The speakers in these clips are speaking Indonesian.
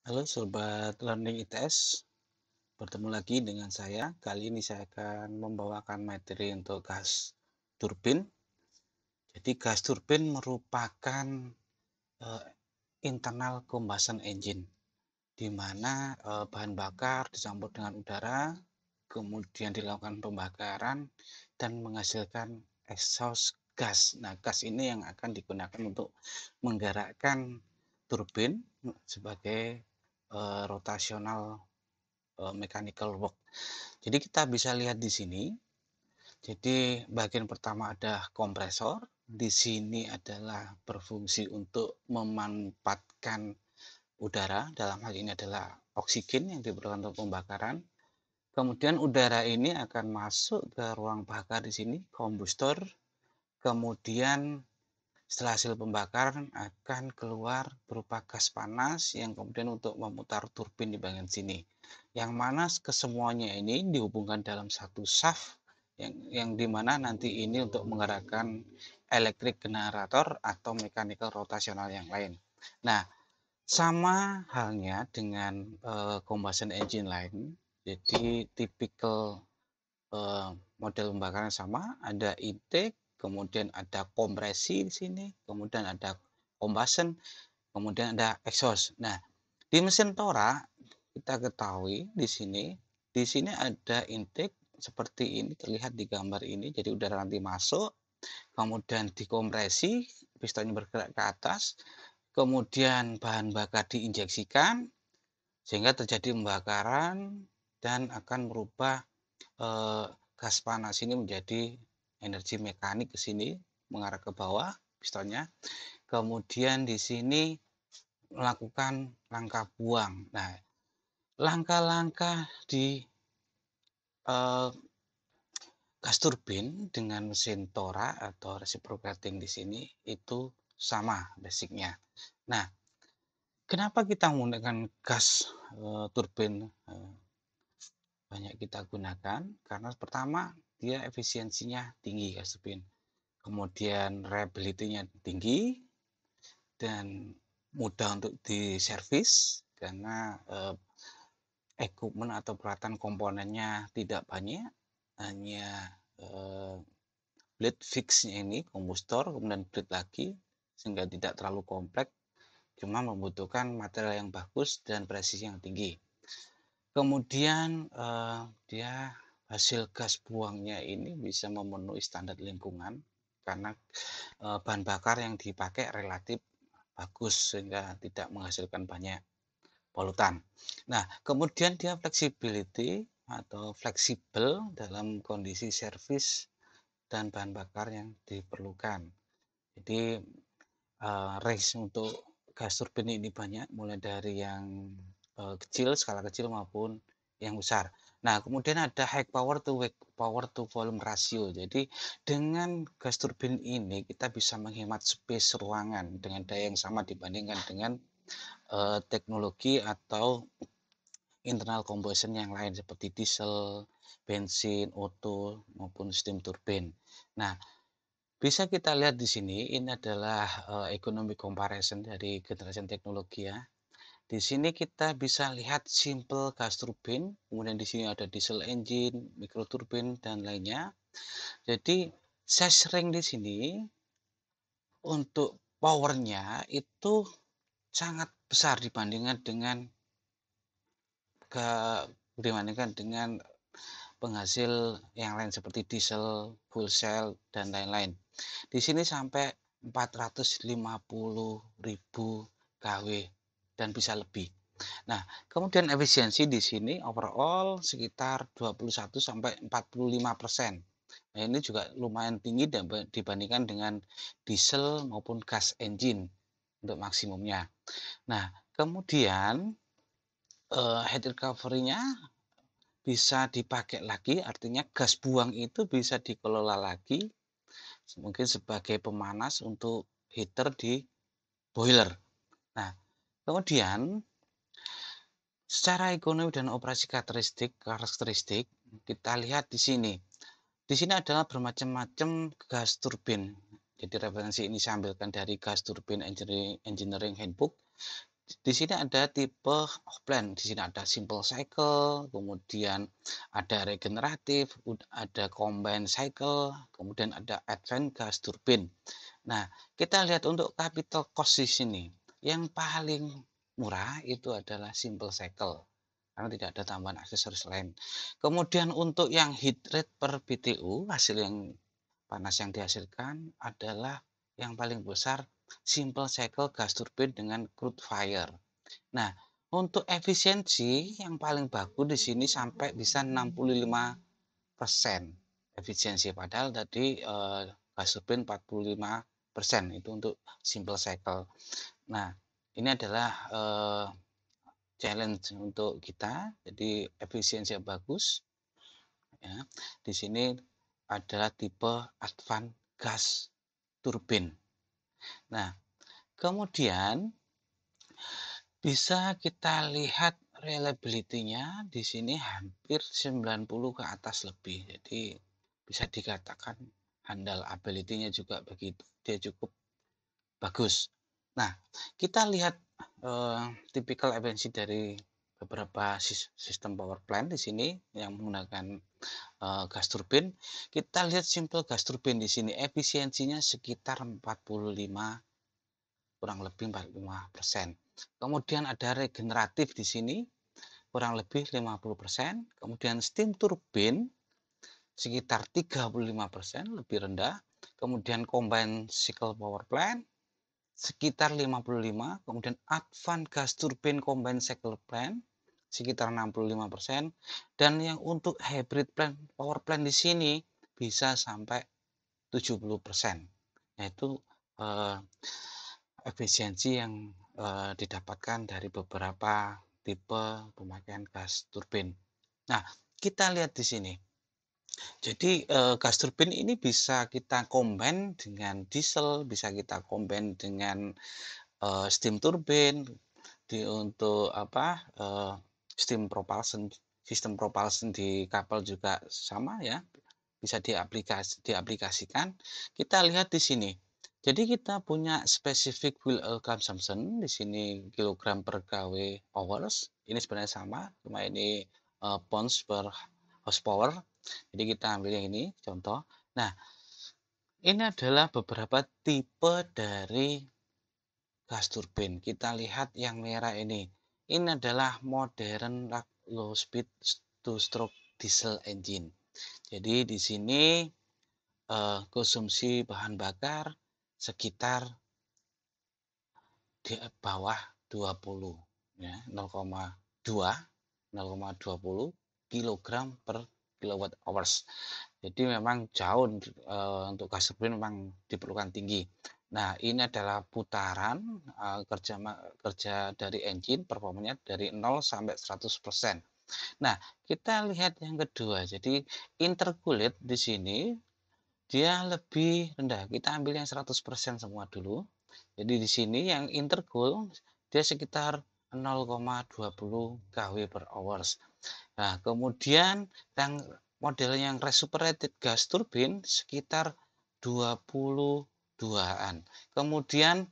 Halo Sobat Learning ITS, bertemu lagi dengan saya. Kali ini saya akan membawakan materi untuk gas turbin. Jadi gas turbin merupakan eh, internal combustion engine, di mana bahan bakar dicampur dengan udara, kemudian dilakukan pembakaran dan menghasilkan exhaust gas. Nah, gas ini yang akan digunakan untuk menggerakkan turbin sebagai rotasional mechanical work. Jadi kita bisa lihat di sini, jadi bagian pertama ada kompresor, di sini adalah berfungsi untuk memanfaatkan udara, dalam hal ini adalah oksigen yang diperlukan untuk pembakaran. Kemudian udara ini akan masuk ke ruang bakar di sini, kombustor, kemudian setelah hasil pembakaran akan keluar berupa gas panas yang kemudian untuk memutar turbin di bagian sini. Yang mana kesemuanya ini dihubungkan dalam satu shaft yang dimana nanti ini untuk menggerakkan elektrik generator atau mechanical rotasional yang lain. Nah, sama halnya dengan combustion engine lain. Jadi tipikal model pembakaran sama, ada intake, kemudian ada kompresi di sini, kemudian ada combustion, kemudian ada exhaust. Nah, di mesin Tora kita ketahui di sini ada intake seperti ini terlihat di gambar ini. Jadi udara nanti masuk, kemudian dikompresi, pistonnya bergerak ke atas, kemudian bahan bakar diinjeksikan sehingga terjadi pembakaran dan akan merubah gas panas ini menjadi energi mekanik ke sini mengarah ke bawah pistonnya. Kemudian di sini melakukan langkah buang. Nah, langkah-langkah di eh, gas turbin dengan mesin Tora atau reciprocating di sini itu sama basicnya. Nah, kenapa kita menggunakan gas turbin banyak kita gunakan? Karena pertama dia efisiensinya tinggi gas turbin. Kemudian reliability-nya tinggi dan mudah untuk diservis karena equipment atau peralatan komponennya tidak banyak, hanya blade fix-nya ini kombustor, kemudian blade lagi, sehingga tidak terlalu kompleks, cuma membutuhkan material yang bagus dan presisi yang tinggi. Kemudian dia hasil gas buangnya ini bisa memenuhi standar lingkungan karena bahan bakar yang dipakai relatif bagus sehingga tidak menghasilkan banyak polutan. Nah, kemudian dia flexibility atau fleksibel dalam kondisi servis dan bahan bakar yang diperlukan. Jadi range untuk gas turbin ini banyak, mulai dari yang kecil, skala kecil maupun yang besar. Nah, kemudian ada high power to weak power to volume ratio. Jadi dengan gas turbin ini kita bisa menghemat space ruangan dengan daya yang sama dibandingkan dengan teknologi atau internal combustion yang lain seperti diesel, bensin, oto maupun steam turbin. Nah, bisa kita lihat di sini, ini adalah economic comparison dari generasi teknologi ya. Di sini kita bisa lihat simple gas turbine, kemudian di sini ada diesel engine, micro turbine dan lainnya. Jadi size ring di sini untuk powernya itu sangat besar ke dibandingkan dengan penghasil yang lain seperti diesel, fuel cell dan lain-lain. Di sini sampai 450.000 kW dan bisa lebih. Nah, kemudian efisiensi di sini overall sekitar 21 sampai 45%. Nah, ini juga lumayan tinggi dibandingkan dengan diesel maupun gas engine untuk maksimumnya. Nah, kemudian head recovery-nya bisa dipakai lagi, artinya gas buang itu bisa dikelola lagi mungkin sebagai pemanas untuk heater di boiler. Nah, kemudian secara ekonomi dan operasi karakteristik kita lihat di sini. Di sini adalah bermacam-macam gas turbin. Jadi referensi ini saya ambilkan dari Gas Turbine Engineering Handbook. Di sini ada tipe offline, di sini ada simple cycle, kemudian ada regeneratif, ada combine cycle, kemudian ada advanced gas turbine. Nah, kita lihat untuk capital cost di sini, yang paling murah itu adalah simple cycle, karena tidak ada tambahan aksesoris lain. Kemudian untuk yang heat rate per BTU, hasil yang panas yang dihasilkan adalah yang paling besar simple cycle gas turbine dengan crude fire. Nah, untuk efisiensi yang paling bagus di sini sampai bisa 65% efisiensi, padahal tadi gas turbine 45% itu untuk simple cycle. Nah, ini adalah challenge untuk kita, jadi efisiensi yang bagus ya. Di sini adalah tipe advanced gas turbine. Nah, kemudian bisa kita lihat reliability-nya di sini hampir 90 ke atas lebih. Jadi bisa dikatakan handal ability-nya juga begitu. Dia cukup bagus. Nah, kita lihat typical efisiensi dari beberapa sistem power plant di sini yang menggunakan gas turbin. Kita lihat simple gas turbin di sini efisiensinya sekitar 45, kurang lebih 45%. Kemudian ada regeneratif di sini kurang lebih 50%. Kemudian steam turbin sekitar 35%, lebih rendah. Kemudian combined cycle power plant sekitar 55, kemudian advanced gas turbine combined cycle plant sekitar 65%, dan yang untuk hybrid plant power plant di sini bisa sampai 70%. Nah, itu eh, efisiensi yang didapatkan dari beberapa tipe pemakaian gas turbin. Nah, kita lihat di sini. Jadi gas turbin ini bisa kita combine dengan diesel, bisa kita combine dengan steam turbine, untuk apa, steam propulsion, sistem propulsion di kapal juga sama ya, bisa diaplikasikan. Kita lihat di sini. Jadi kita punya specific fuel oil consumption di sini kilogram per kW hours. Ini sebenarnya sama, cuma ini pounds per horsepower. Jadi kita ambil yang ini contoh. Nah, ini adalah beberapa tipe dari gas turbin. Kita lihat yang merah ini. Ini adalah modern low speed two stroke diesel engine. Jadi di sini konsumsi bahan bakar sekitar di bawah 20 ya, 0,20 kilogram per kilowatt hours. Jadi memang jauh untuk gas turbin memang diperlukan tinggi. Nah, ini adalah putaran kerja dari engine, performanya dari 0 sampai 100%. Nah, kita lihat yang kedua. Jadi intercooler di sini dia lebih rendah. Kita ambil yang 100% semua dulu. Jadi di sini yang intercool dia sekitar 0,20 kW per hours. Nah, kemudian yang model yang recuperated gas turbine sekitar 22-an. Kemudian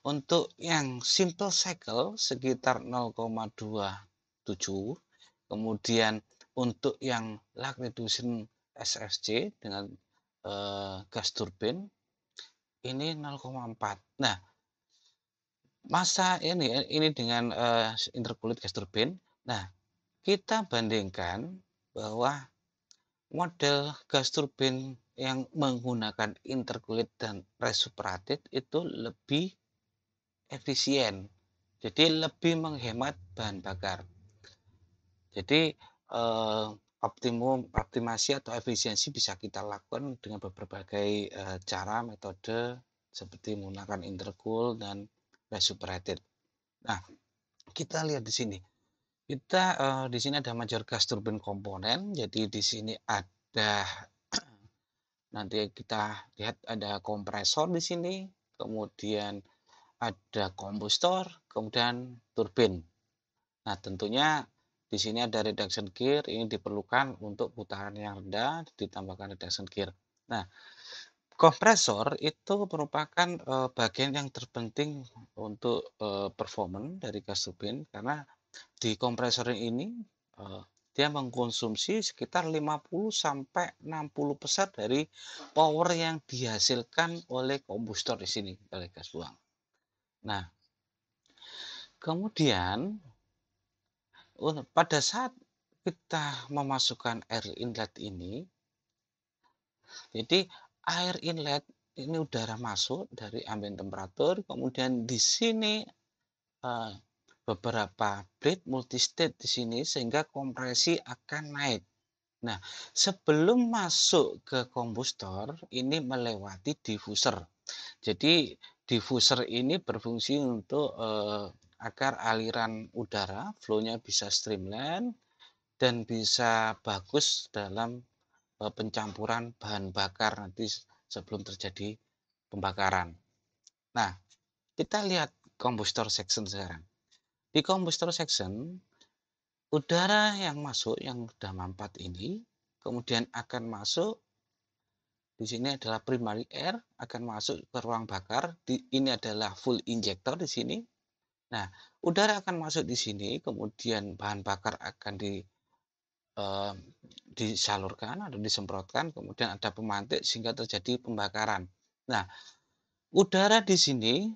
untuk yang simple cycle sekitar 0,27. Kemudian untuk yang lag reduction SFC dengan gas turbin ini 0,4. Nah, masa ini dengan intercooler gas turbin. Nah, kita bandingkan bahwa model gas turbin yang menggunakan intercooler dan recuperated itu lebih efisien. Jadi lebih menghemat bahan bakar. Jadi optimasi atau efisiensi bisa kita lakukan dengan berbagai cara, metode seperti menggunakan intercool dan recuperated. Nah, kita lihat di sini. Kita di sini ada major gas turbine komponen. Jadi di sini ada nanti kita lihat ada kompresor di sini, kemudian ada kombustor, kemudian turbin. Nah, tentunya di sini ada reduction gear, ini diperlukan untuk putaran yang rendah, ditambahkan reduction gear. Nah, Kompresor itu merupakan, bagian yang terpenting untuk, performance dari gas turbin karena di kompresor ini, eee, dia mengkonsumsi sekitar 50 sampai 60% dari power yang dihasilkan oleh kombustor di sini, oleh gas buang. Nah, kemudian pada saat kita memasukkan air inlet ini, jadi air inlet ini udara masuk dari ambient temperatur, kemudian di sini, eee, beberapa blade multistage di sini sehingga kompresi akan naik. Nah, sebelum masuk ke kombustor, ini melewati diffuser. Jadi diffuser ini berfungsi untuk, agar aliran udara flow-nya bisa streamline dan bisa bagus dalam, pencampuran bahan bakar nanti sebelum terjadi pembakaran. Nah, kita lihat combustor section sekarang. Di combustor section, udara yang masuk yang sudah mampat ini, kemudian akan masuk di sini adalah primary air, akan masuk ke ruang bakar, ini adalah full injector di sini. Nah, udara akan masuk di sini, kemudian bahan bakar akan eee, disalurkan atau disemprotkan, kemudian ada pemantik sehingga terjadi pembakaran. Nah, udara di sini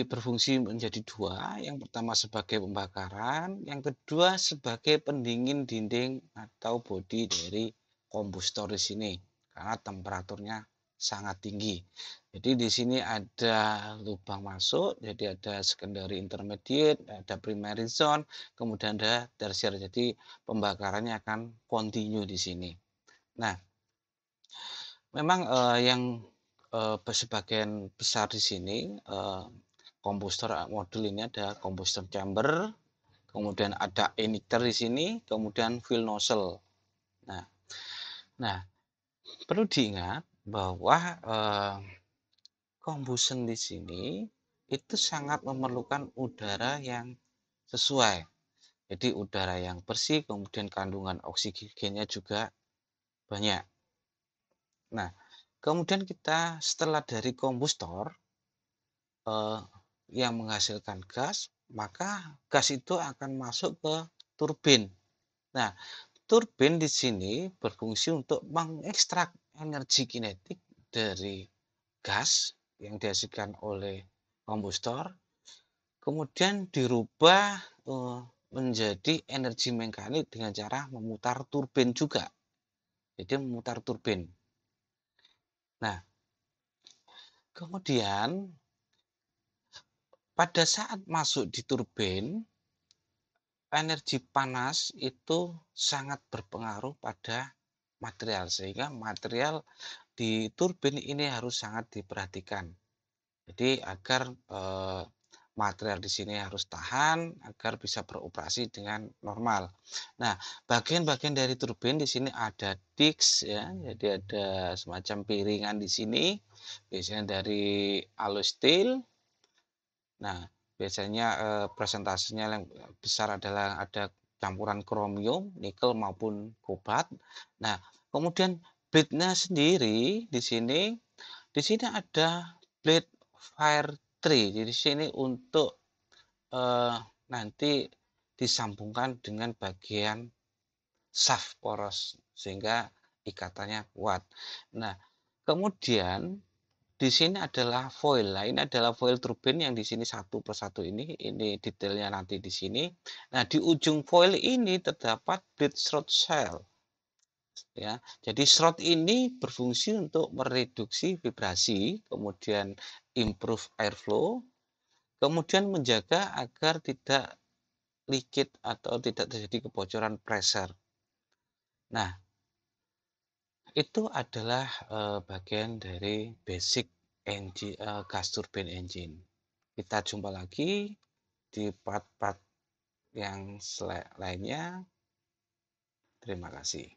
berfungsi menjadi dua, yang pertama sebagai pembakaran, yang kedua sebagai pendingin dinding atau bodi dari kombustor di sini, karena temperaturnya sangat tinggi. Jadi di sini ada lubang masuk, jadi ada secondary intermediate, ada primary zone, kemudian ada tertiary. Jadi pembakarannya akan continue di sini. Nah, memang, yang, sebagian besar di sini, kombustor modul ini ada combustion chamber, kemudian ada emitter di sini, kemudian fuel nozzle. Nah nah, perlu diingat bahwa, combustion di sini itu sangat memerlukan udara yang sesuai. Jadi udara yang bersih, kemudian kandungan oksigennya juga banyak. Nah, kemudian kita setelah dari kombustor, eee, yang menghasilkan gas, maka gas itu akan masuk ke turbin. Nah, turbin di sini berfungsi untuk mengekstrak energi kinetik dari gas yang dihasilkan oleh kombustor, kemudian dirubah, menjadi energi mekanik dengan cara memutar turbin juga. Jadi memutar turbin. Nah, kemudian pada saat masuk di turbin, energi panas itu sangat berpengaruh pada material, sehingga material di turbin ini harus sangat diperhatikan. Jadi agar, material di sini harus tahan, agar bisa beroperasi dengan normal. Nah, bagian-bagian dari turbin di sini ada disk ya, jadi ada semacam piringan di sini, biasanya dari alloy steel. Nah, biasanya, presentasinya yang besar adalah ada campuran kromium, nikel maupun kobalt. Nah, kemudian blade-nya sendiri di sini ada blade fire tree. Jadi di sini untuk, nanti disambungkan dengan bagian shaft poros sehingga ikatannya kuat. Nah, kemudian di sini adalah foil. Nah, ini adalah foil turbin yang di sini satu persatu ini detailnya nanti di sini. Nah, di ujung foil ini terdapat bleed shroud shell ya. Jadi shroud ini berfungsi untuk mereduksi vibrasi, kemudian improve airflow, kemudian menjaga agar tidak leakage atau tidak terjadi kebocoran pressure. Nah, itu adalah, bagian dari basic gas turbine engine. Kita jumpa lagi di part-part yang lainnya. Terima kasih.